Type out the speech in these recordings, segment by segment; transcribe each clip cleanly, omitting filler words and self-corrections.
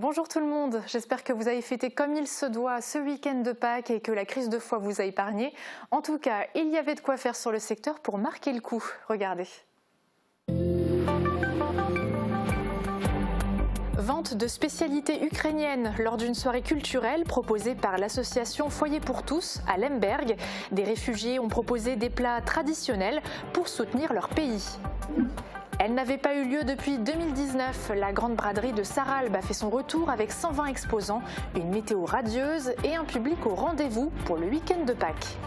Bonjour tout le monde, j'espère que vous avez fêté comme il se doit ce week-end de Pâques et que la crise de foie vous a épargné. En tout cas, il y avait de quoi faire sur le secteur pour marquer le coup. Regardez. Vente de spécialités ukrainiennes lors d'une soirée culturelle proposée par l'association Foyer pour tous à Lemberg. Des réfugiés ont proposé des plats traditionnels pour soutenir leur pays. Elle n'avait pas eu lieu depuis 2019. La grande braderie de Sarralbe a fait son retour avec 120 exposants, une météo radieuse et un public au rendez-vous pour le week-end de Pâques.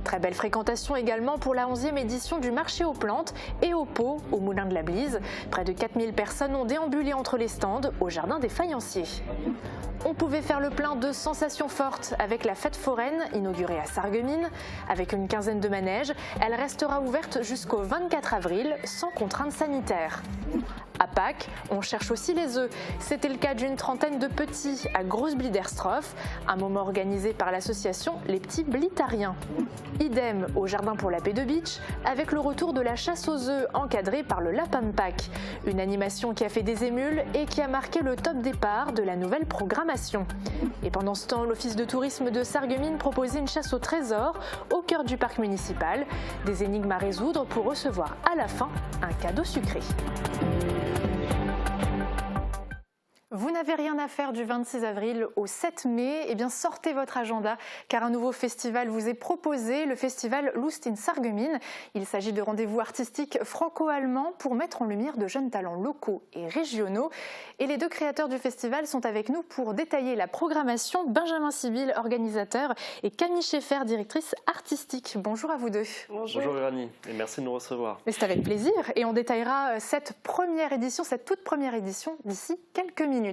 Très belle fréquentation également pour la 11e édition du marché aux plantes et aux pots au Moulin de la Blise. Près de 4000 personnes ont déambulé entre les stands au jardin des faïenciers. On pouvait faire le plein de sensations fortes avec la fête foraine inaugurée à Sarreguemines. Avec une quinzaine de manèges, elle restera ouverte jusqu'au 24 avril sans contraintes sanitaires. À Pâques, on cherche aussi les œufs. C'était le cas d'une trentaine de petits à Grosse-Bliderstroff, un moment organisé par l'association Les Petits Blitariens. Idem au jardin pour la paix de Beach, avec le retour de la chasse aux œufs encadrée par le Lapin de Pâques. Une animation qui a fait des émules et qui a marqué le top départ de la nouvelle programmation. Et pendant ce temps, l'office de tourisme de Sarreguemines proposait une chasse au trésor au cœur du parc municipal. Des énigmes à résoudre pour recevoir à la fin un cadeau sucré. Vous n'avez rien à faire du 26 avril au 7 mai, eh bien sortez votre agenda car un nouveau festival vous est proposé, le festival Lust in Sarreguemines. Il s'agit de rendez-vous artistiques franco-allemands pour mettre en lumière de jeunes talents locaux et régionaux. Et les deux créateurs du festival sont avec nous pour détailler la programmation. Benjamin Sibyl, organisateur, et Camille Schaeffer, directrice artistique. Bonjour à vous deux. Bonjour Irani, et merci de nous recevoir. Mais c'est avec plaisir et on détaillera cette toute première édition d'ici quelques minutes.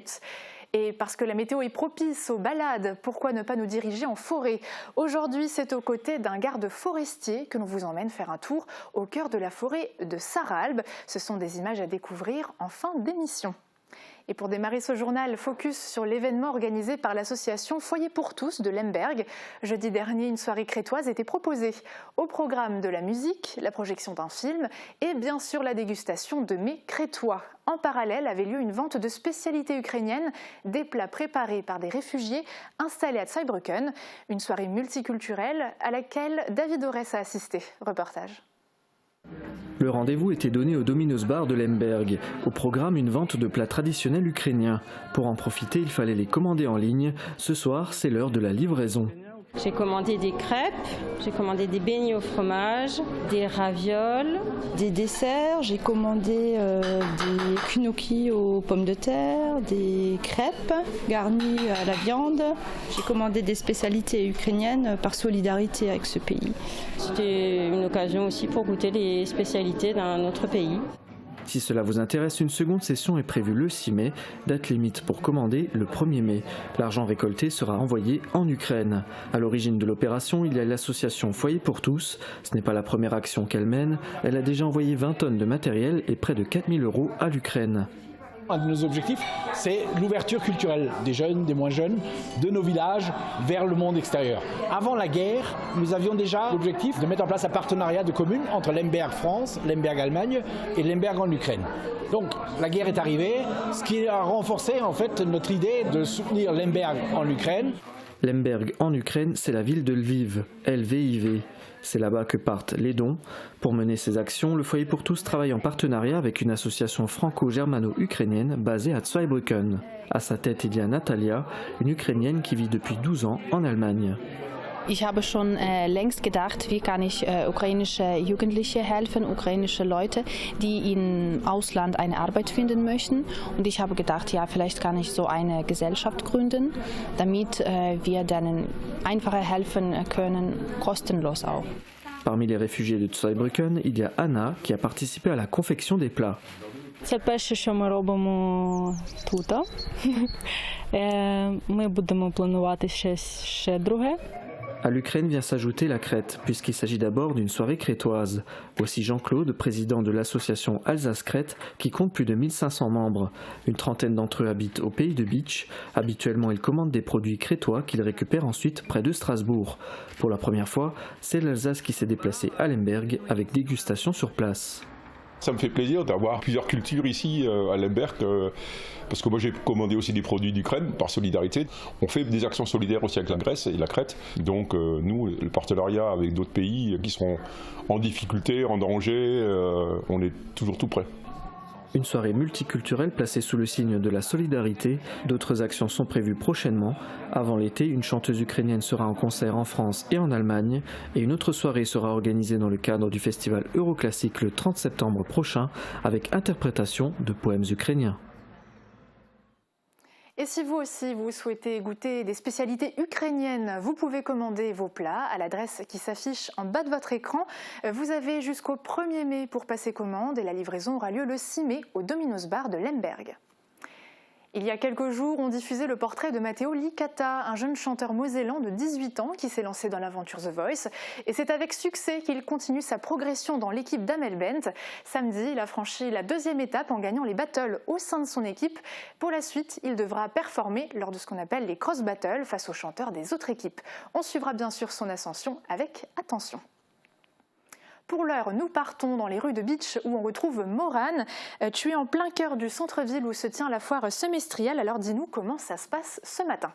Et parce que la météo est propice aux balades, pourquoi ne pas nous diriger en forêt? Aujourd'hui, c'est aux côtés d'un garde forestier que l'on vous emmène faire un tour au cœur de la forêt de Sarralbe. Ce sont des images à découvrir en fin d'émission. Et pour démarrer ce journal, focus sur l'événement organisé par l'association Foyer pour tous de Lemberg. Jeudi dernier, une soirée crétoise était proposée. Au programme de la musique, la projection d'un film et bien sûr la dégustation de mets crétois. En parallèle avait lieu une vente de spécialités ukrainiennes, des plats préparés par des réfugiés installés à Zweibrücken. Une soirée multiculturelle à laquelle David Aurès a assisté. Reportage. Le rendez-vous était donné au Domino's Bar de Lemberg. Au programme, une vente de plats traditionnels ukrainiens. Pour en profiter, il fallait les commander en ligne. Ce soir, c'est l'heure de la livraison. J'ai commandé des crêpes, j'ai commandé des beignets au fromage, des ravioles, des desserts, j'ai commandé des gnocchis aux pommes de terre, des crêpes garnies à la viande. J'ai commandé des spécialités ukrainiennes par solidarité avec ce pays. C'était une occasion aussi pour goûter les spécialités d'un autre pays. Si cela vous intéresse, une seconde session est prévue le 6 mai, date limite pour commander le 1er mai. L'argent récolté sera envoyé en Ukraine. À l'origine de l'opération, il y a l'association Foyer pour tous. Ce n'est pas la première action qu'elle mène. Elle a déjà envoyé 20 tonnes de matériel et près de 4000 € à l'Ukraine. Un de nos objectifs, c'est l'ouverture culturelle des jeunes, des moins jeunes, de nos villages vers le monde extérieur. Avant la guerre, nous avions déjà l'objectif de mettre en place un partenariat de communes entre Lemberg France, Lemberg Allemagne et Lemberg en Ukraine. Donc la guerre est arrivée, ce qui a renforcé en fait notre idée de soutenir Lemberg en Ukraine. Lemberg en Ukraine, c'est la ville de Lviv, LVIV. C'est là-bas que partent les dons. Pour mener ces actions, le Foyer pour tous travaille en partenariat avec une association franco-germano-ukrainienne basée à Zweibrücken. À sa tête, il y a Natalia, une Ukrainienne qui vit depuis 12 ans en Allemagne. Ich habe schon längst gedacht, wie kann ich ukrainische Jugendliche helfen, ukrainische Leute, die im Ausland eine Arbeit finden möchten. Und ich habe gedacht, ja, vielleicht kann ich so eine Gesellschaft gründen, damit wir denen einfacher helfen können, kostenlos auch. Parmi les réfugiés de Zweibrücken, il y a Anna qui a participé à la confection des plats. Це перше, що ми робимо тут. Ми будемо планувати ще друге. À l'Ukraine vient s'ajouter la Crète, puisqu'il s'agit d'abord d'une soirée crétoise. Voici Jean-Claude, président de l'association Alsace-Crète, qui compte plus de 1500 membres. Une trentaine d'entre eux habitent au pays de Beach. Habituellement, ils commandent des produits crétois qu'ils récupèrent ensuite près de Strasbourg. Pour la première fois, c'est l'Alsace qui s'est déplacée à Lemberg avec dégustation sur place. Ça me fait plaisir d'avoir plusieurs cultures ici à Lemberg, parce que moi j'ai commandé aussi des produits d'Ukraine par solidarité. On fait des actions solidaires aussi avec la Grèce et la Crète. Donc nous, le partenariat avec d'autres pays qui seront en difficulté, en danger, on est toujours tout prêt. Une soirée multiculturelle placée sous le signe de la solidarité. D'autres actions sont prévues prochainement. Avant l'été, une chanteuse ukrainienne sera en concert en France et en Allemagne. Et une autre soirée sera organisée dans le cadre du festival Euroclassique le 30 septembre prochain avec interprétation de poèmes ukrainiens. Et si vous aussi, vous souhaitez goûter des spécialités ukrainiennes, vous pouvez commander vos plats à l'adresse qui s'affiche en bas de votre écran. Vous avez jusqu'au 1er mai pour passer commande et la livraison aura lieu le 6 mai au Domino's Bar de Lemberg. Il y a quelques jours, on diffusait le portrait de Matteo Licata, un jeune chanteur mosellan de 18 ans qui s'est lancé dans l'aventure The Voice. Et c'est avec succès qu'il continue sa progression dans l'équipe d'Amel Bent. Samedi, il a franchi la 2e étape en gagnant les battles au sein de son équipe. Pour la suite, il devra performer lors de ce qu'on appelle les cross battles face aux chanteurs des autres équipes. On suivra bien sûr son ascension avec attention. Pour l'heure, nous partons dans les rues de Bitche où on retrouve Morane. Tu es en plein cœur du centre-ville où se tient la foire semestrielle. Alors dis-nous comment ça se passe ce matin.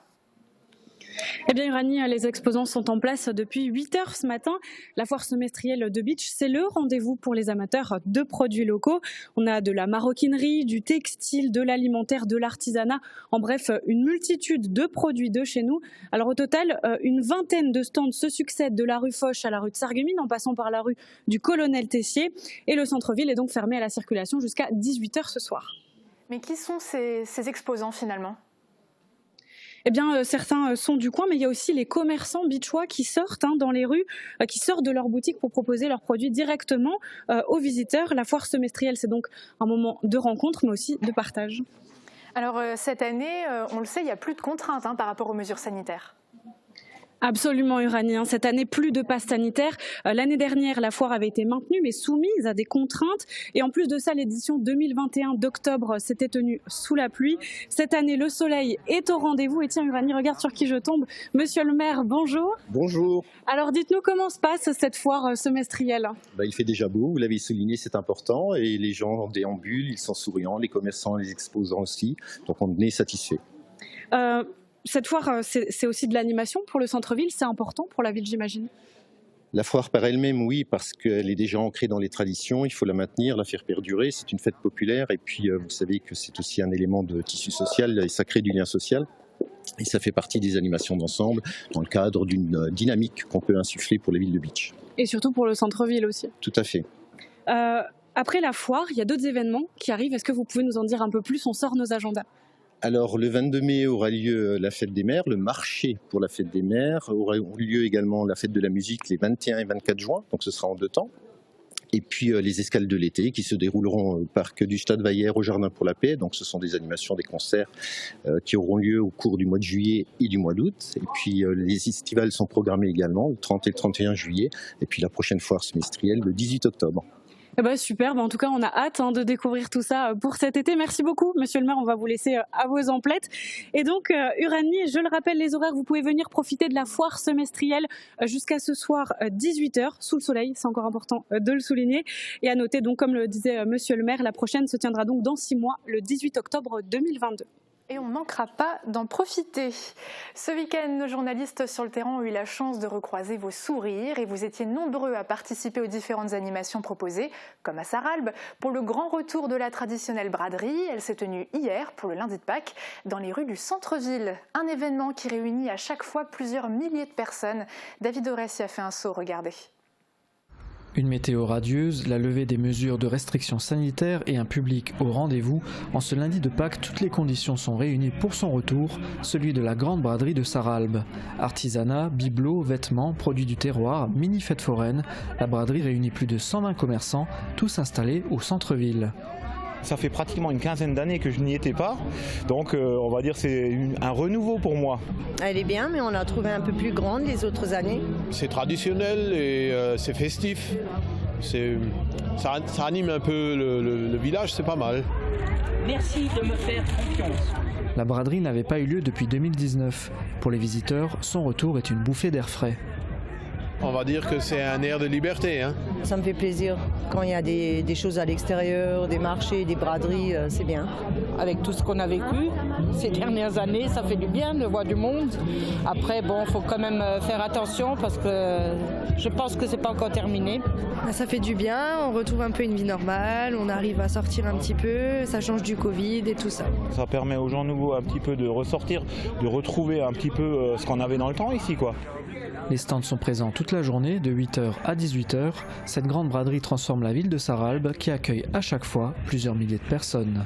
Eh bien Uranie, les exposants sont en place depuis 8 h ce matin. La foire semestrielle de Bitche, c'est le rendez-vous pour les amateurs de produits locaux. On a de la maroquinerie, du textile, de l'alimentaire, de l'artisanat. En bref, une multitude de produits de chez nous. Alors au total, une vingtaine de stands se succèdent de la rue Foch à la rue de Sarreguemines en passant par la rue du Colonel Tessier. Et le centre-ville est donc fermé à la circulation jusqu'à 18 h ce soir. Mais qui sont ces exposants finalement ? Eh bien, certains sont du coin, mais il y a aussi les commerçants bitchois qui sortent dans les rues, qui sortent de leurs boutiques pour proposer leurs produits directement aux visiteurs. La foire semestrielle, c'est donc un moment de rencontre, mais aussi de partage. Alors, cette année, on le sait, il n'y a plus de contraintes par rapport aux mesures sanitaires. Absolument Uranie, cette année plus de passe sanitaire. L'année dernière la foire avait été maintenue mais soumise à des contraintes et en plus de ça l'édition 2021 d'octobre s'était tenue sous la pluie. Cette année le soleil est au rendez-vous et tiens Uranie, regarde sur qui je tombe. Monsieur le maire, bonjour. Bonjour. Alors dites-nous comment se passe cette foire semestrielle. Il fait déjà beau, vous l'avez souligné, c'est important et les gens déambulent, ils sont souriants, les commerçants, les exposants aussi, donc on est satisfait. Cette foire, c'est aussi de l'animation pour le centre-ville, c'est important pour la ville, j'imagine. La foire par elle-même, oui, parce qu'elle est déjà ancrée dans les traditions, il faut la maintenir, la faire perdurer, c'est une fête populaire et puis vous savez que c'est aussi un élément de tissu social et ça crée du lien social. Et ça fait partie des animations d'ensemble dans le cadre d'une dynamique qu'on peut insuffler pour les villes de Bitche. Et surtout pour le centre-ville aussi. Tout à fait. Après la foire, il y a d'autres événements qui arrivent, est-ce que vous pouvez nous en dire un peu plus? On sort nos agendas. Alors le 22 mai aura lieu la fête des mères, le marché pour la fête des mères, aura lieu également la fête de la musique les 21 et 24 juin, donc ce sera en 2 temps. Et puis les escales de l'été qui se dérouleront au parc du Stade Vallière au Jardin pour la Paix, donc ce sont des animations, des concerts qui auront lieu au cours du mois de juillet et du mois d'août. Et puis les estivales sont programmées également le 30 et le 31 juillet, et puis la prochaine foire semestrielle le 18 octobre. Super, en tout cas on a hâte de découvrir tout ça pour cet été. Merci beaucoup monsieur le maire, on va vous laisser à vos emplettes. Et donc Uranie, je le rappelle les horaires, vous pouvez venir profiter de la foire semestrielle jusqu'à ce soir 18 h sous le soleil, c'est encore important de le souligner. Et à noter donc comme le disait monsieur le maire, la prochaine se tiendra donc dans 6 mois, le 18 octobre 2022. Et on ne manquera pas d'en profiter. Ce week-end, nos journalistes sur le terrain ont eu la chance de recroiser vos sourires et vous étiez nombreux à participer aux différentes animations proposées, comme à Sarralbe, pour le grand retour de la traditionnelle braderie. Elle s'est tenue hier, pour le lundi de Pâques, dans les rues du centre-ville. Un événement qui réunit à chaque fois plusieurs milliers de personnes. David Orès y a fait un saut, regardez. Une météo radieuse, la levée des mesures de restrictions sanitaires et un public au rendez-vous. En ce lundi de Pâques, toutes les conditions sont réunies pour son retour, celui de la grande braderie de Sarralbe. Artisanat, bibelots, vêtements, produits du terroir, mini-fête foraine. La braderie réunit plus de 120 commerçants, tous installés au centre-ville. Ça fait pratiquement une quinzaine d'années que je n'y étais pas, donc on va dire c'est un renouveau pour moi. Elle est bien, mais on l'a trouvée un peu plus grande les autres années. C'est traditionnel et c'est festif. Ça anime un peu le village, c'est pas mal. Merci de me faire confiance. La braderie n'avait pas eu lieu depuis 2019. Pour les visiteurs, son retour est une bouffée d'air frais. On va dire que c'est un air de liberté. Hein. Ça me fait plaisir. Quand il y a des choses à l'extérieur, des marchés, des braderies, c'est bien. Avec tout ce qu'on a vécu ces dernières années, ça fait du bien de voir du monde. Après, bon, il faut quand même faire attention parce que je pense que c'est pas encore terminé. Ça fait du bien, on retrouve un peu une vie normale, on arrive à sortir un petit peu, ça change du Covid et tout ça. Ça permet aux gens nouveaux un petit peu de ressortir, de retrouver un petit peu ce qu'on avait dans le temps ici, quoi. Les stands sont présents toute la journée, de 8h à 18h. Cette grande braderie transforme la ville de Sarralbe qui accueille à chaque fois plusieurs milliers de personnes.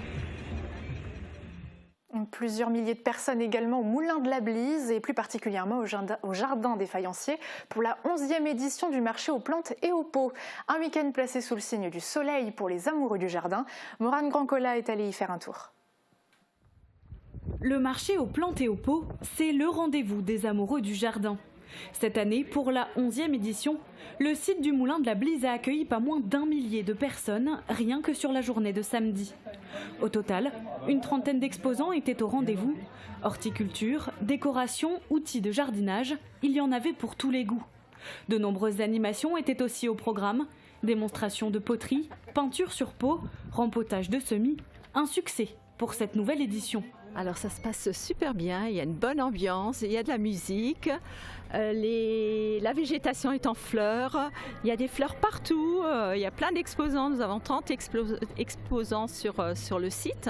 Plusieurs milliers de personnes également au Moulin de la Blise et plus particulièrement au Jardin des Faïenciers pour la 11e édition du marché aux plantes et aux pots. Un week-end placé sous le signe du soleil pour les amoureux du jardin. Morane Grancola est allée y faire un tour. Le marché aux plantes et aux pots, c'est le rendez-vous des amoureux du jardin. Cette année, pour la 11e édition, le site du Moulin de la Blise a accueilli pas moins d'1 millier de personnes, rien que sur la journée de samedi. Au total, une trentaine d'exposants étaient au rendez-vous. Horticulture, décoration, outils de jardinage, il y en avait pour tous les goûts. De nombreuses animations étaient aussi au programme. Démonstrations de poterie, peinture sur pot, rempotage de semis. Un succès pour cette nouvelle édition. Alors ça se passe super bien, il y a une bonne ambiance, il y a de la musique, la végétation est en fleurs, il y a des fleurs partout, il y a plein d'exposants, nous avons 30 exposants sur le site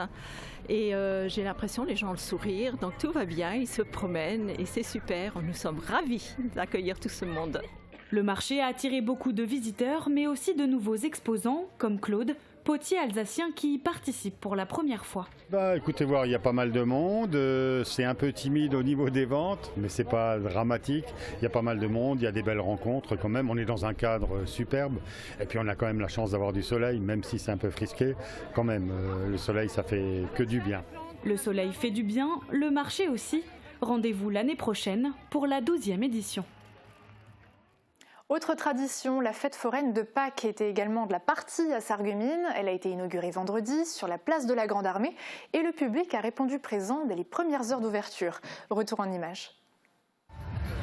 et j'ai l'impression que les gens ont le sourire, donc tout va bien, ils se promènent et c'est super, nous sommes ravis d'accueillir tout ce monde. Le marché a attiré beaucoup de visiteurs mais aussi de nouveaux exposants comme Claude, potier alsacien qui y participe pour la première fois. Écoutez voir, il y a pas mal de monde, c'est un peu timide au niveau des ventes, mais c'est pas dramatique. Il y a pas mal de monde, il y a des belles rencontres quand même, on est dans un cadre superbe et puis on a quand même la chance d'avoir du soleil, même si c'est un peu frisqué, quand même, le soleil ça fait que du bien. Le soleil fait du bien, le marché aussi. Rendez-vous l'année prochaine pour la 12e édition. Autre tradition, la fête foraine de Pâques était également de la partie à Sarreguemines. Elle a été inaugurée vendredi sur la place de la Grande Armée et le public a répondu présent dès les premières heures d'ouverture. Retour en images.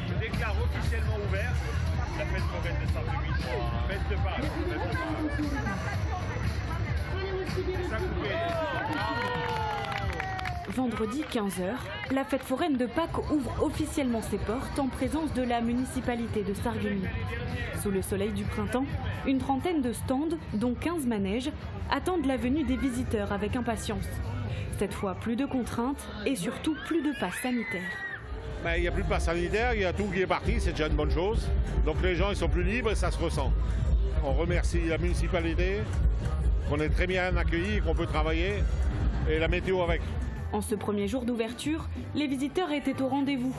Je déclare officiellement ouverte la fête foraine de Sarreguemines. Fête de Pâques. Vendredi 15h, la fête foraine de Pâques ouvre officiellement ses portes en présence de la municipalité de Sarreguemines. Sous le soleil du printemps, une trentaine de stands, dont 15 manèges, attendent la venue des visiteurs avec impatience. Cette fois, plus de contraintes et surtout plus de passes sanitaires. Il n'y a plus de passe sanitaire, il y a tout qui est parti, c'est déjà une bonne chose. Donc les gens ils sont plus libres et ça se ressent. On remercie la municipalité, qu'on est très bien accueillis et qu'on peut travailler, et la météo avec. En ce premier jour d'ouverture, les visiteurs étaient au rendez-vous.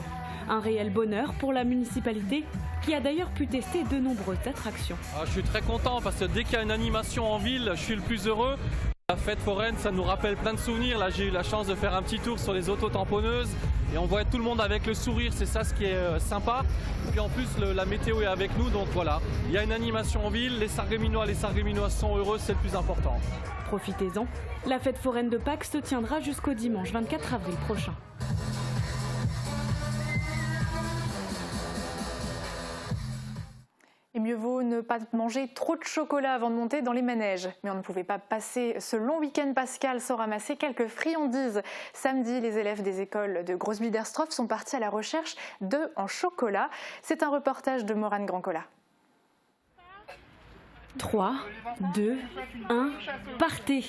Un réel bonheur pour la municipalité qui a d'ailleurs pu tester de nombreuses attractions. Je suis très content parce que dès qu'il y a une animation en ville, je suis le plus heureux. La fête foraine, ça nous rappelle plein de souvenirs. Là, j'ai eu la chance de faire un petit tour sur les autotamponneuses et on voit tout le monde avec le sourire, c'est ça ce qui est sympa. Et puis en plus, la météo est avec nous, donc voilà. Il y a une animation en ville, les Sarregueminoises sont heureux, c'est le plus important. Profitez-en, la fête foraine de Pâques se tiendra jusqu'au dimanche 24 avril prochain. Et mieux vaut ne pas manger trop de chocolat avant de monter dans les manèges. Mais on ne pouvait pas passer ce long week-end pascal sans ramasser quelques friandises. Samedi, les élèves des écoles de Grosse-Biederstroff sont partis à la recherche d'œufs en chocolat. C'est un reportage de Morane Grancola. 3, 2, 1, partez!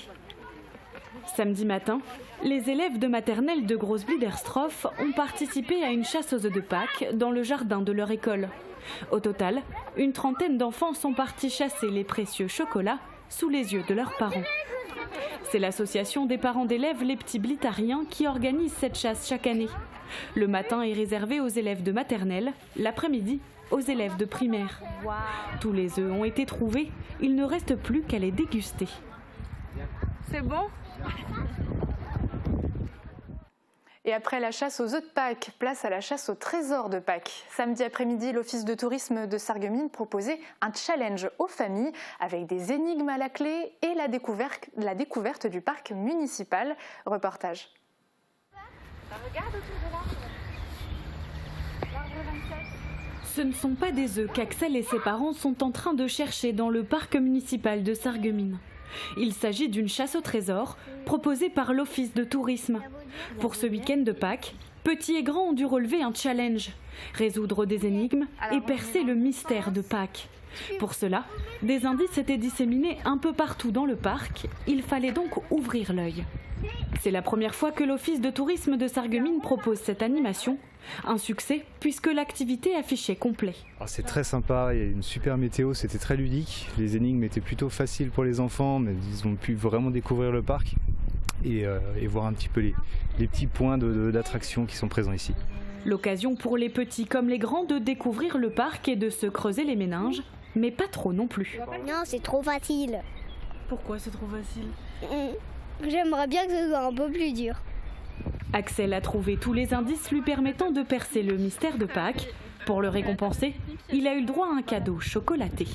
Samedi matin, les élèves de maternelle de Grosse-Biederstroff ont participé à une chasse aux œufs de Pâques dans le jardin de leur école. Au total, une trentaine d'enfants sont partis chasser les précieux chocolats sous les yeux de leurs parents. C'est l'association des parents d'élèves Les Petits Blitariens qui organise cette chasse chaque année. Le matin est réservé aux élèves de maternelle, l'après-midi aux élèves de primaire. Tous les œufs ont été trouvés, il ne reste plus qu'à les déguster. C'est bon ? Et après la chasse aux œufs de Pâques, place à la chasse au trésor de Pâques. Samedi après-midi, l'Office de tourisme de Sarreguemines proposait un challenge aux familles avec des énigmes à la clé et la découverte du parc municipal. Reportage. Ça regarde autour de l'arbre. L'arbre 27. Ce ne sont pas des œufs qu'Axel et ses parents sont en train de chercher dans le parc municipal de Sarreguemines. Il s'agit d'une chasse au trésor proposée par l'Office de tourisme. Pour ce week-end de Pâques, petits et grands ont dû relever un challenge, résoudre des énigmes et percer le mystère de Pâques. Pour cela, des indices étaient disséminés un peu partout dans le parc. Il fallait donc ouvrir l'œil. C'est la première fois que l'Office de tourisme de Sarreguemines propose cette animation. Un succès puisque l'activité affichait complet. C'est très sympa, il y a une super météo, c'était très ludique. Les énigmes étaient plutôt faciles pour les enfants, mais ils ont pu vraiment découvrir le parc et voir un petit peu les petits points d'attraction qui sont présents ici. L'occasion pour les petits comme les grands de découvrir le parc et de se creuser les méninges, mais pas trop non plus. Non, c'est trop facile. Pourquoi c'est trop facile ? J'aimerais bien que ce soit un peu plus dur. Axel a trouvé tous les indices lui permettant de percer le mystère de Pâques. Pour le récompenser, il a eu le droit à un cadeau chocolaté.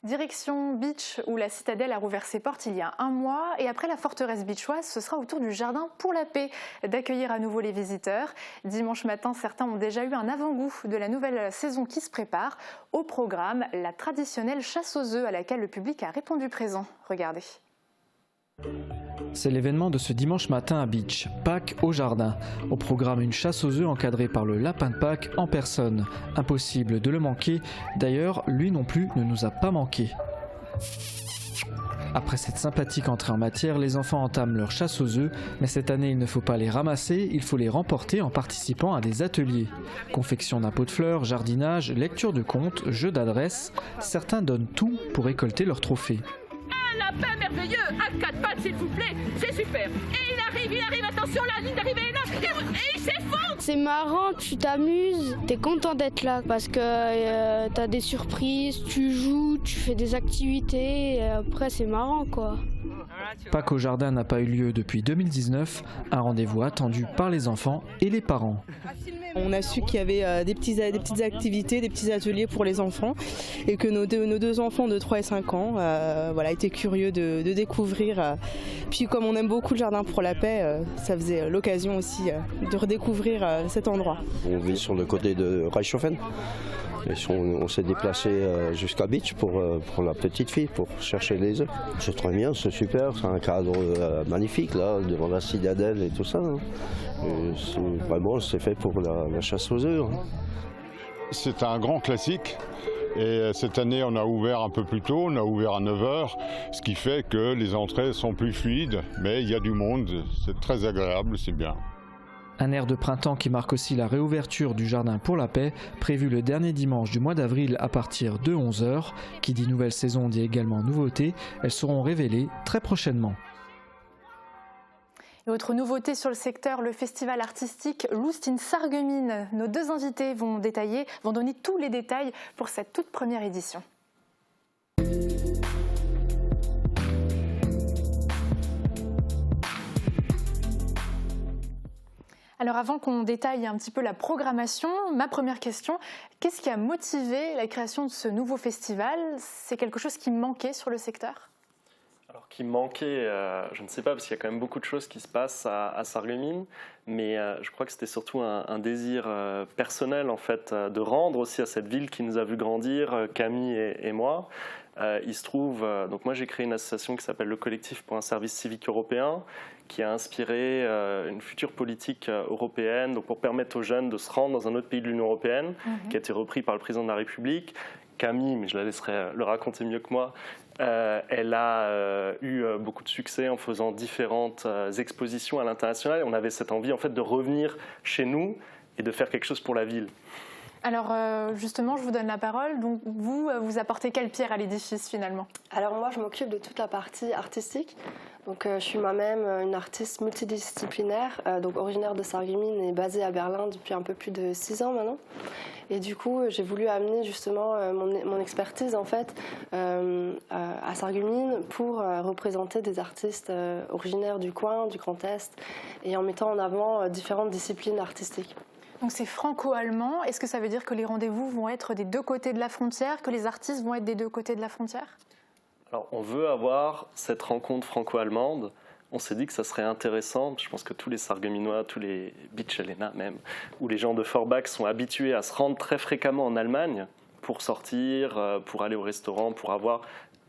Direction Beach, où la citadelle a rouvert ses portes il y a un mois. Et après la forteresse beachoise, ce sera au tour du Jardin pour la paix d'accueillir à nouveau les visiteurs. Dimanche matin, certains ont déjà eu un avant-goût de la nouvelle saison qui se prépare. Au programme, la traditionnelle chasse aux œufs à laquelle le public a répondu présent. Regardez. C'est l'événement de ce dimanche matin à Beach, Pâques au jardin. Au programme, une chasse aux œufs encadrée par le lapin de Pâques en personne. Impossible de le manquer. D'ailleurs, lui non plus ne nous a pas manqué. Après cette sympathique entrée en matière, les enfants entament leur chasse aux œufs, mais cette année il ne faut pas les ramasser, il faut les remporter en participant à des ateliers. Confection d'un pot de fleurs, jardinage, lecture de contes, jeux d'adresse, certains donnent tout pour récolter leur trophée. Un lapin merveilleux, à 4 pattes s'il vous plaît, c'est super. Et il arrive, attention, la ligne d'arrivée est là, et il s'effondre. C'est marrant, tu t'amuses, t'es content d'être là parce que t'as des surprises, tu joues, tu fais des activités, et après c'est marrant quoi. Pâques au jardin n'a pas eu lieu depuis 2019, un rendez-vous attendu par les enfants et les parents. On a su qu'il y avait des petites activités, des petits ateliers pour les enfants et que nos deux enfants de 3 et 5 ans étaient curieux de découvrir. Puis comme on aime beaucoup le Jardin pour la paix, ça faisait l'occasion aussi de redécouvrir cet endroit. On vit sur le côté de Reichshofen. On s'est déplacé jusqu'à Beach pour la petite fille, pour chercher les œufs. C'est très bien, c'est super, c'est un cadre magnifique là, devant la citadelle et tout ça. Vraiment, c'est fait pour la chasse aux œufs. C'est un grand classique. Et cette année, on a ouvert un peu plus tôt, on a ouvert à 9h, ce qui fait que les entrées sont plus fluides, mais il y a du monde, c'est très agréable, c'est bien. Un air de printemps qui marque aussi la réouverture du Jardin pour la paix, prévu le dernier dimanche du mois d'avril à partir de 11h. Qui dit nouvelle saison dit également nouveautés, elles seront révélées très prochainement. Et autre nouveauté sur le secteur, le festival artistique Lust in Sarreguemines. Nos deux invités vont donner tous les détails pour cette toute première édition. Alors avant qu'on détaille un petit peu la programmation, ma première question, qu'est-ce qui a motivé la création de ce nouveau festival? C'est quelque chose qui manquait sur le secteur? Alors qui manquait, je ne sais pas, parce qu'il y a quand même beaucoup de choses qui se passent à Sarreguemines, mais je crois que c'était surtout un désir personnel en fait, de rendre aussi à cette ville qui nous a vu grandir, Camille et moi. Il se trouve, donc moi j'ai créé une association qui s'appelle le Collectif pour un service civique européen, qui a inspiré une future politique européenne donc pour permettre aux jeunes de se rendre dans un autre pays de l'Union européenne, qui a été repris par le président de la République. Camille, mais je la laisserai le raconter mieux que moi, elle a eu beaucoup de succès en faisant différentes expositions à l'international. On avait cette envie en fait, de revenir chez nous et de faire quelque chose pour la ville. Alors justement, je vous donne la parole. Donc vous apportez quelle pierre à l'édifice finalement? Alors moi, je m'occupe de toute la partie artistique. Donc je suis moi-même une artiste multidisciplinaire, donc originaire de Sarreguemines et basée à Berlin depuis un peu plus de 6 ans maintenant. Et du coup, j'ai voulu amener justement mon expertise en fait à Sarreguemines pour représenter des artistes originaires du coin, du Grand Est, et en mettant en avant différentes disciplines artistiques. Donc c'est franco-allemand. Est-ce que ça veut dire que les rendez-vous vont être des deux côtés de la frontière, que les artistes vont être des deux côtés de la frontière? Alors on veut avoir cette rencontre franco-allemande. on s'est dit que ça serait intéressant, je pense que tous les Sarregueminois, tous les Beach-Helena même, ou les gens de Forbach sont habitués à se rendre très fréquemment en Allemagne pour sortir, pour aller au restaurant, pour avoir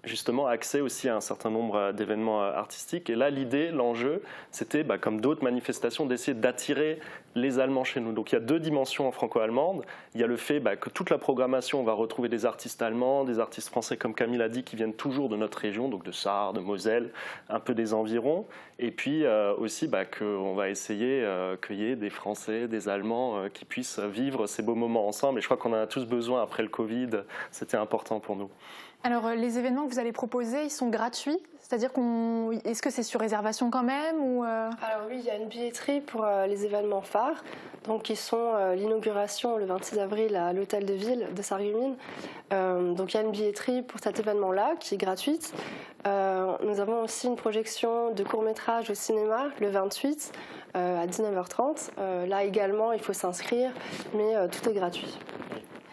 justement accès aussi à un certain nombre d'événements artistiques. Et là, l'idée, l'enjeu, c'était, comme d'autres manifestations, d'essayer d'attirer les Allemands chez nous. Donc il y a deux dimensions en franco-allemande. Il y a le fait que toute la programmation, on va retrouver des artistes allemands, des artistes français, comme Camille l'a dit, qui viennent toujours de notre région, donc de Sarre, de Moselle, un peu des environs. Et puis aussi qu'on va essayer qu'il y ait des Français, des Allemands qui puissent vivre ces beaux moments ensemble. Et je crois qu'on en a tous besoin après le Covid. C'était important pour nous. Alors, les événements que vous allez proposer, ils sont gratuits? C'est-à-dire est-ce que c'est sur réservation quand même ou Alors oui, il y a une billetterie pour les événements phares, donc qui sont l'inauguration le 26 avril à l'hôtel de ville de Sarreguemines. Donc il y a une billetterie pour cet événement-là qui est gratuite. Nous avons aussi une projection de court-métrage au cinéma le 28 à 19h30. Là également, il faut s'inscrire, mais tout est gratuit.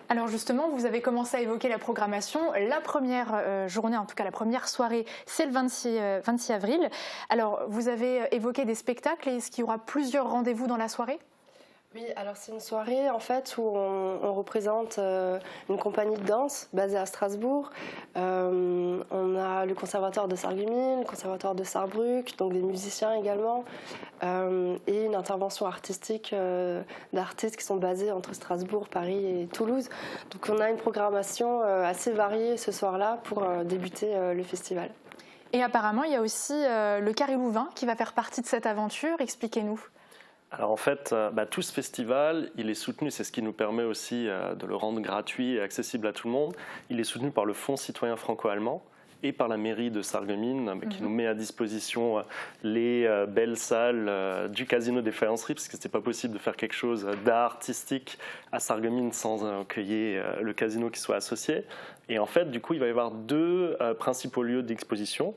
Alors justement, vous avez commencé à évoquer la programmation. La première journée, en tout cas la première soirée, c'est le 26 avril. Alors vous avez évoqué des spectacles. Est-ce qu'il y aura plusieurs rendez-vous dans la soirée ? Oui, alors c'est une soirée en fait où on représente une compagnie de danse basée à Strasbourg. On a le conservatoire de Sarreguemines, le conservatoire de Sarrebruck, donc des musiciens également, et une intervention artistique d'artistes qui sont basés entre Strasbourg, Paris et Toulouse. Donc on a une programmation assez variée ce soir-là pour débuter le festival. Et apparemment, il y a aussi le Carré Louvain qui va faire partie de cette aventure. Expliquez-nous. Alors en fait, tout ce festival, il est soutenu, c'est ce qui nous permet aussi de le rendre gratuit et accessible à tout le monde. Il est soutenu par le Fonds citoyen franco-allemand et par la mairie de Sarreguemines qui nous met à disposition les belles salles du Casino des Faïenceries, parce que ce n'était pas possible de faire quelque chose d'art artistique à Sarreguemines sans qu'il y ait le casino qui soit associé. Et en fait, du coup, il va y avoir deux principaux lieux d'exposition.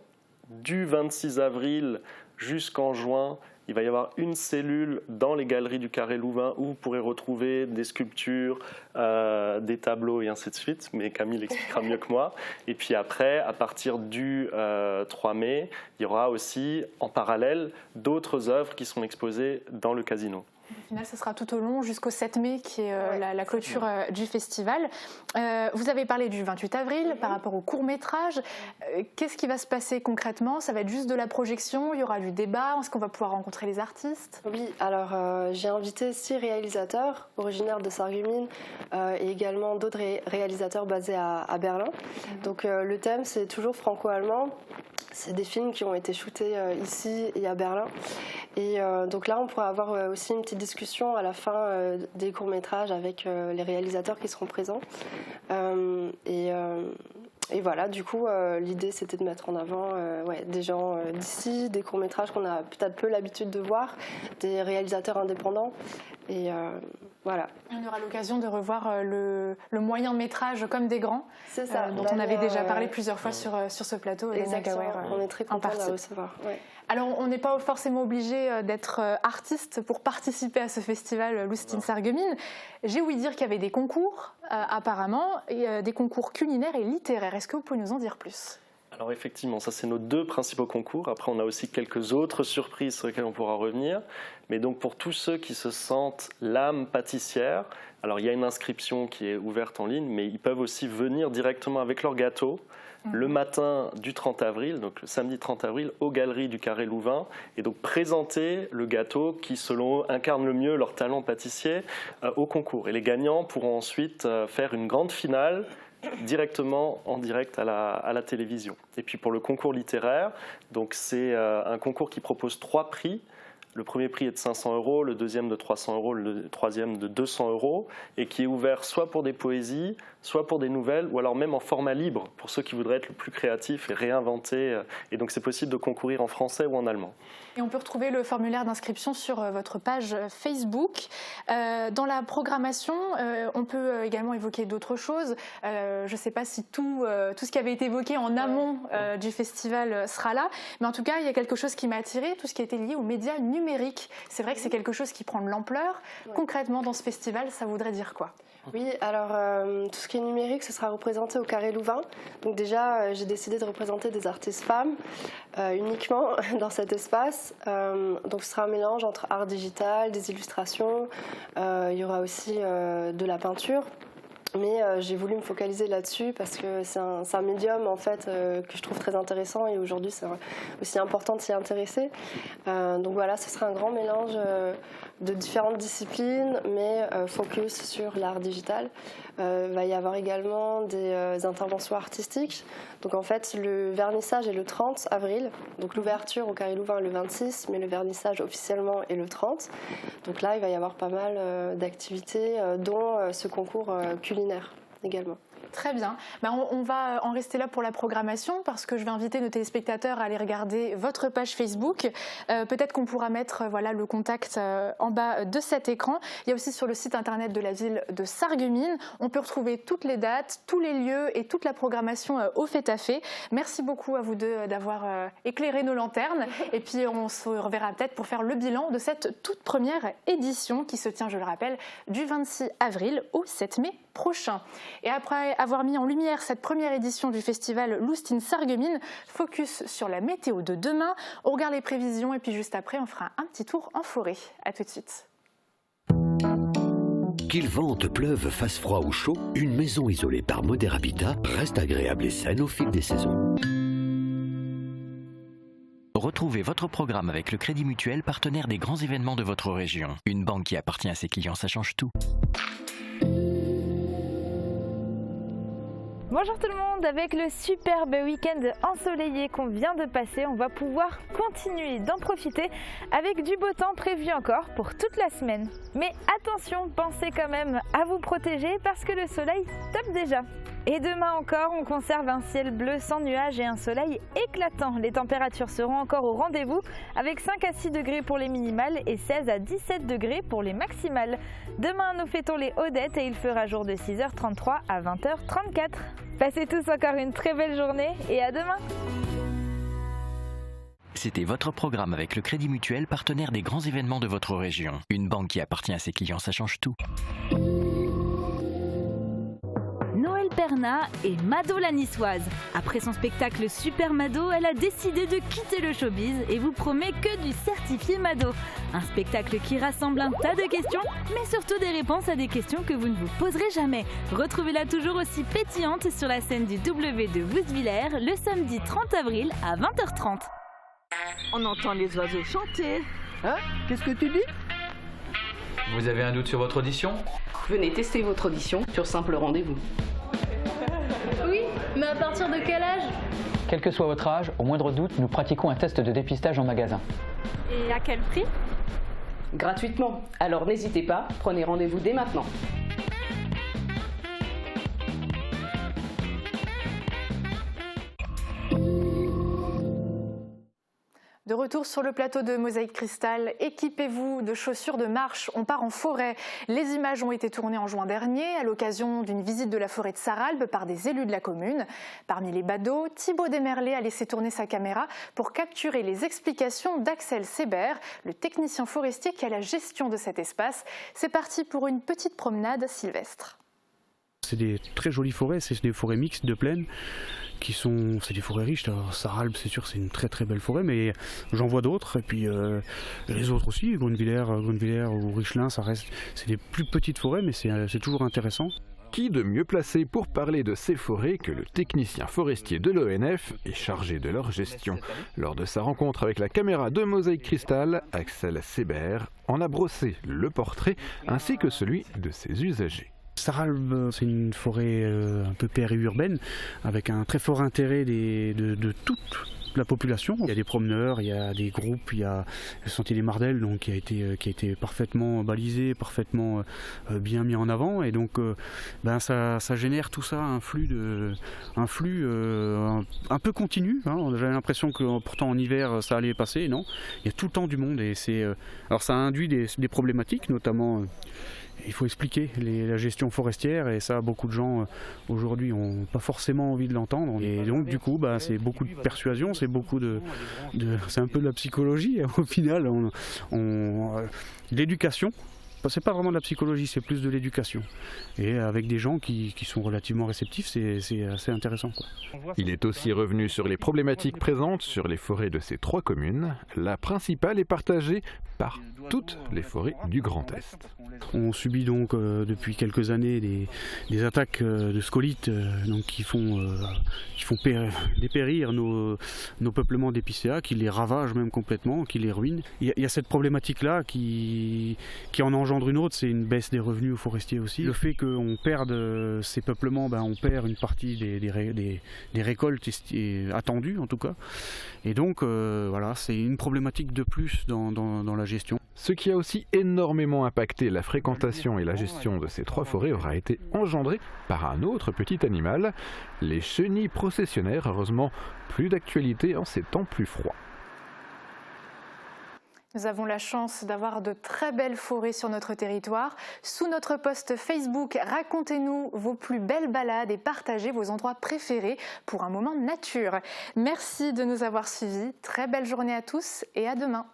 Du 26 avril jusqu'en juin, il va y avoir une cellule dans les galeries du Carré Louvain où vous pourrez retrouver des sculptures, des tableaux et ainsi de suite. Mais Camille l'expliquera mieux que moi. Et puis après, à partir du 3 mai, il y aura aussi en parallèle d'autres œuvres qui sont exposées dans le casino. Au final, ce sera tout au long jusqu'au 7 mai qui est la clôture du festival. Vous avez parlé du 28 avril par rapport au court-métrage. Qu'est-ce qui va se passer concrètement? Ça va être juste de la projection? Il y aura du débat? Est-ce qu'on va pouvoir rencontrer les artistes? Oui, alors j'ai invité 6 réalisateurs originaires de Sarreguemines et également d'autres réalisateurs basés à Berlin. Donc le thème, c'est toujours franco-allemand. C'est des films qui ont été shootés ici et à Berlin. Et donc là, on pourra avoir aussi une petite discussion à la fin des courts-métrages avec les réalisateurs qui seront présents. Et voilà, du coup, l'idée, c'était de mettre en avant des gens d'ici, des courts-métrages qu'on a peut-être peu l'habitude de voir, des réalisateurs indépendants. Et voilà. On aura l'occasion de revoir le moyen-métrage comme des grands, c'est ça, dont on avait déjà parlé plusieurs fois sur ce plateau. Exactement, on est très content de la recevoir. Ouais. Alors, on n'est pas forcément obligé d'être artiste pour participer à ce festival Lust Sarreguemines. J'ai ouï dire qu'il y avait des concours, apparemment, et des concours culinaires et littéraires. Est-ce que vous pouvez nous en dire plus ? Alors effectivement, ça c'est nos deux principaux concours. Après, on a aussi quelques autres surprises sur lesquelles on pourra revenir. Mais donc pour tous ceux qui se sentent l'âme pâtissière, alors il y a une inscription qui est ouverte en ligne, mais ils peuvent aussi venir directement avec leur gâteau le matin du 30 avril, donc le samedi 30 avril, aux Galeries du Carré Louvain, et donc présenter le gâteau qui, selon eux, incarne le mieux leur talent pâtissier au concours. Et les gagnants pourront ensuite faire une grande finale directement en direct à la télévision. Et puis pour le concours littéraire, donc c'est un concours qui propose 3 prix. Le premier prix est de 500 €, le deuxième de 300 €, le troisième de 200 € et qui est ouvert soit pour des poésies, soit pour des nouvelles, ou alors même en format libre pour ceux qui voudraient être le plus créatifs et réinventer. Et donc c'est possible de concourir en français ou en allemand. Et on peut retrouver le formulaire d'inscription sur votre page Facebook. Dans la programmation, on peut également évoquer d'autres choses. Je ne sais pas si tout ce qui avait été évoqué en amont du festival sera là, mais en tout cas, il y a quelque chose qui m'a attirée, tout ce qui a été lié aux médias numériques. numérique. C'est vrai que c'est quelque chose qui prend de l'ampleur. Concrètement, dans ce festival, ça voudrait dire quoi ? Oui, alors tout ce qui est numérique, ce sera représenté au Carré Louvain. Donc déjà, j'ai décidé de représenter des artistes femmes uniquement dans cet espace. Donc ce sera un mélange entre art digital, des illustrations, il y aura aussi de la peinture. Mais j'ai voulu me focaliser là-dessus parce que c'est un médium en fait que je trouve très intéressant et aujourd'hui c'est aussi important de s'y intéresser. Donc voilà, ce sera un grand mélange de différentes disciplines, mais focus sur l'art digital. Il va y avoir également des interventions artistiques. Donc en fait, le vernissage est le 30 avril. Donc l'ouverture au Carré Louvain est le 26, mais le vernissage officiellement est le 30. Donc là, il va y avoir pas mal d'activités, dont ce concours culinaire également. Très bien. On va en rester là pour la programmation parce que je vais inviter nos téléspectateurs à aller regarder votre page Facebook. Peut-être qu'on pourra mettre le contact en bas de cet écran. Il y a aussi sur le site internet de la ville de Sarreguemines. On peut retrouver toutes les dates, tous les lieux et toute la programmation au fait-à-fait. Merci beaucoup à vous deux d'avoir éclairé nos lanternes. Et puis on se reverra peut-être pour faire le bilan de cette toute première édition qui se tient, je le rappelle, du 26 avril au 7 mai prochain. Et après avoir mis en lumière cette première édition du festival Loustin Sarreguemines, focus sur la météo de demain. On regarde les prévisions et puis juste après, on fera un petit tour en forêt. À tout de suite. Qu'il vente, pleuve, fasse froid ou chaud, une maison isolée par Moder Habitat reste agréable et saine au fil des saisons. Retrouvez votre programme avec le Crédit Mutuel, partenaire des grands événements de votre région. Une banque qui appartient à ses clients, ça change tout. Bonjour tout le monde, avec le superbe week-end ensoleillé qu'on vient de passer, on va pouvoir continuer d'en profiter avec du beau temps prévu encore pour toute la semaine. Mais attention, pensez quand même à vous protéger parce que le soleil tape déjà. Et demain encore, on conserve un ciel bleu sans nuages et un soleil éclatant. Les températures seront encore au rendez-vous avec 5 à 6 degrés pour les minimales et 16 à 17 degrés pour les maximales. Demain, nous fêtons les Audettes et il fera jour de 6h33 à 20h34. Passez tous encore une très belle journée et à demain. C'était votre programme avec le Crédit Mutuel, partenaire des grands événements de votre région. Une banque qui appartient à ses clients, ça change tout. Noël Perna est Mado la niçoise. Après son spectacle Super Mado, elle a décidé de quitter le showbiz et vous promet que du certifié Mado. Un spectacle qui rassemble un tas de questions, mais surtout des réponses à des questions que vous ne vous poserez jamais. Retrouvez-la toujours aussi pétillante sur la scène du W de Woustvillers le samedi 30 avril à 20h30. On entend les oiseaux chanter. Hein? Qu'est-ce que tu dis? Vous avez un doute sur votre audition? Venez tester votre audition sur simple rendez-vous. Oui, mais à partir de quel âge? Quel que soit votre âge, au moindre doute, nous pratiquons un test de dépistage en magasin. Et à quel prix? Gratuitement. Alors n'hésitez pas, prenez rendez-vous dès maintenant. De retour sur le plateau de Mosaïque Cristal, équipez-vous de chaussures de marche, on part en forêt. Les images ont été tournées en juin dernier à l'occasion d'une visite de la forêt de Sarralbe par des élus de la commune. Parmi les badauds, Thibaut Desmerlet a laissé tourner sa caméra pour capturer les explications d'Axel Sébert, le technicien forestier qui a la gestion de cet espace. C'est parti pour une petite promenade sylvestre. C'est des très jolies forêts, c'est des forêts mixtes de plaine. C'est des forêts riches. Alors, Sarralbe, c'est sûr, c'est une très très belle forêt, mais j'en vois d'autres. Et puis les autres aussi, Grunwiller ou Richelin, c'est des plus petites forêts, mais c'est toujours intéressant. Qui de mieux placé pour parler de ces forêts que le technicien forestier de l'ONF et chargé de leur gestion? Lors de sa rencontre avec la caméra de Mosaïque Cristal, Axel Sébert en a brossé le portrait ainsi que celui de ses usagers. Sarralbe, c'est une forêt un peu périurbaine avec un très fort intérêt de toute la population. Il y a des promeneurs, il y a des groupes, il y a le sentier des Mardelles donc, qui a été parfaitement balisé, parfaitement bien mis en avant et donc ça génère tout ça un flux un peu continu. Hein. J'avais l'impression que pourtant en hiver ça allait passer, non? Il y a tout le temps du monde et alors ça induit des problématiques, notamment Il faut expliquer la gestion forestière et ça, beaucoup de gens aujourd'hui n'ont pas forcément envie de l'entendre. Et donc du coup, c'est beaucoup de persuasion, c'est beaucoup c'est un peu de la psychologie au final, l'éducation. C'est pas vraiment de la psychologie, c'est plus de l'éducation. Et avec des gens qui sont relativement réceptifs, c'est assez intéressant, quoi. Il est aussi revenu sur les problématiques présentes sur les forêts de ces 3 communes. La principale est partagée par toutes les forêts du Grand Est. On subit donc depuis quelques années des attaques de scolites qui font dépérir nos peuplements d'épicéas, qui les ravagent même complètement, qui les ruinent. Il y a cette problématique-là qui en engendre une autre, c'est une baisse des revenus aux forestiers aussi. Le fait qu'on perde ces peuplements, on perd une partie des récoltes attendues en tout cas. Et donc voilà, c'est une problématique de plus dans la gestion. Ce qui a aussi énormément impacté la fréquentation et la gestion de ces 3 forêts aura été engendré par un autre petit animal, les chenilles processionnaires. Heureusement, plus d'actualité en ces temps plus froids. Nous avons la chance d'avoir de très belles forêts sur notre territoire. Sous notre post Facebook, racontez-nous vos plus belles balades et partagez vos endroits préférés pour un moment nature. Merci de nous avoir suivis. Très belle journée à tous et à demain.